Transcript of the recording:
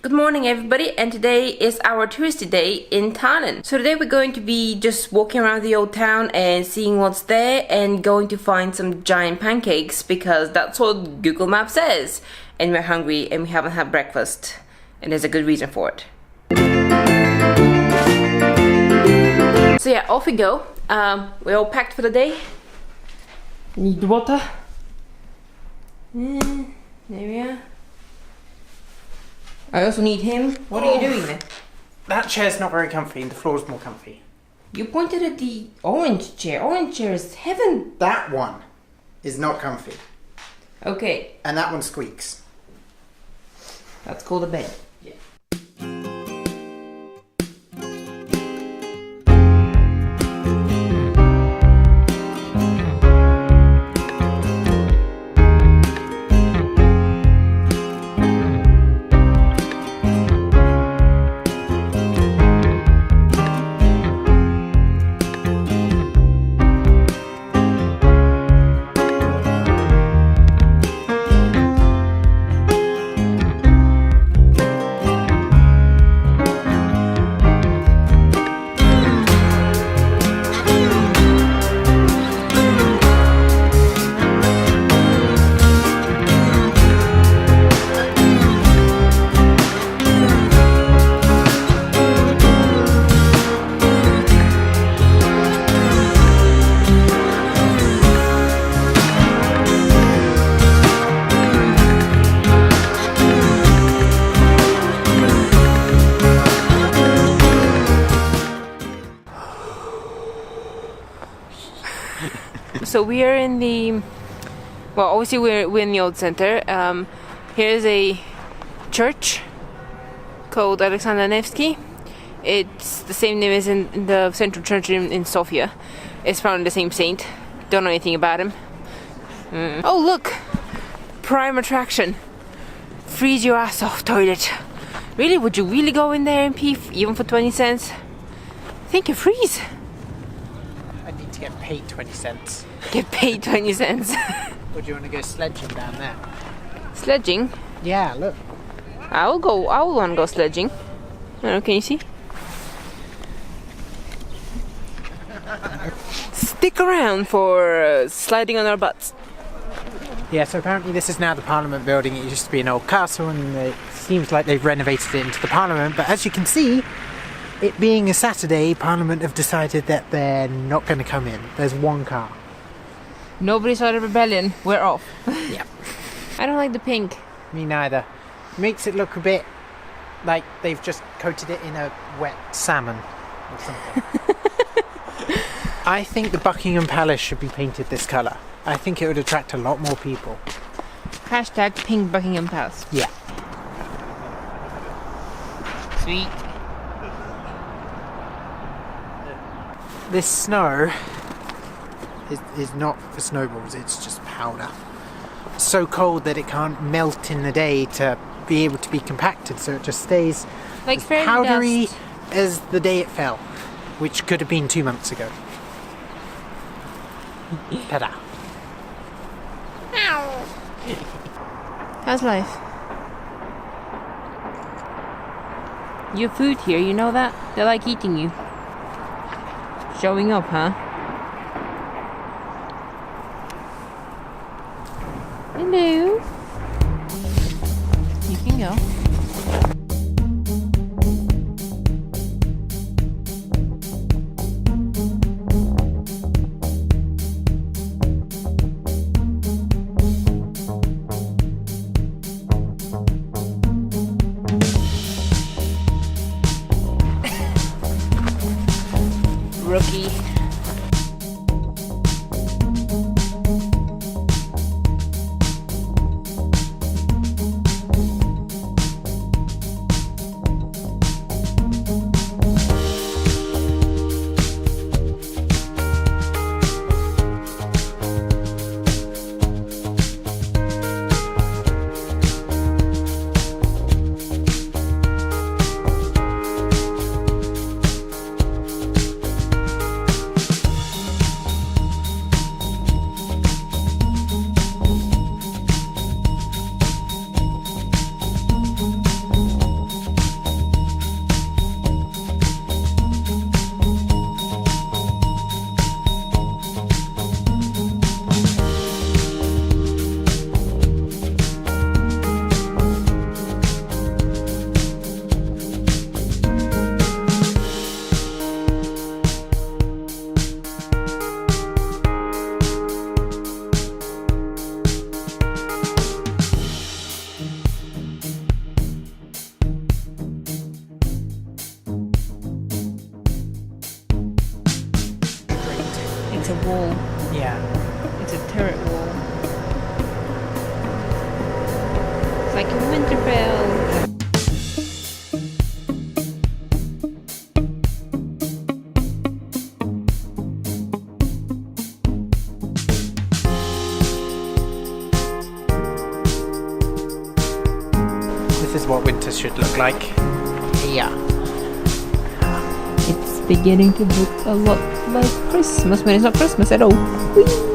Good morning everybody, and today is our touristy day in Tallinn. So today we're going to be just walking around the old town and seeing what's there and going to find some giant pancakes because that's what Google Maps says. And we're hungry and we haven't had breakfast and there's a good reason for it. So yeah, off we go. We're all packed for the day. Need water. There we are. I also need him. What are you doing there? That chair's not very comfy and the floor's more comfy. You pointed at the orange chair. Orange chair is heaven. That one is not comfy. Okay. And that one squeaks. That's called a bed. Yeah. So we are in the, well, obviously we're in the old center. Here's a church called Alexander Nevsky. It's the same name as in the central church in Sofia. It's probably the same saint. Don't know anything about him. Oh look, prime attraction. Freeze your ass off toilet. Really? Would you really go in there and pee even for 20 cents? I think you freeze. I need to get paid 20 cents. Get paid 20 cents. Or do you want to go sledging down there? Sledging? Yeah, look. I will want to go sledging. Oh, can you see? Stick around for sliding on our butts. Yeah, so apparently this is now the Parliament building. It used to be an old castle and it seems like they've renovated it into the Parliament. But as you can see, it being a Saturday, Parliament have decided that they're not going to come in. There's one car. Nobody saw the rebellion. We're off. Yep. I don't like the pink. Me neither. Makes it look a bit like they've just coated it in a wet salmon or something. I think the Buckingham Palace should be painted this colour. I think it would attract a lot more people. Hashtag pink Buckingham Palace. Yeah. Sweet. This snow is not for snowballs, it's just powder. It's so cold that it can't melt in the day to be able to be compacted, so it just stays like as powdery dust. as the day it fell, which could have been 2 months ago. Ta-da. How's life? You have food here, you know that? They like eating you. Showing up, huh? Hello. You can go. Rookie. wall. Yeah. It's a turret wall. It's like a Winterfell. This is what winter should look like. Yeah. It's beginning to look a lot like Christmas when it's not Christmas at all. Whee!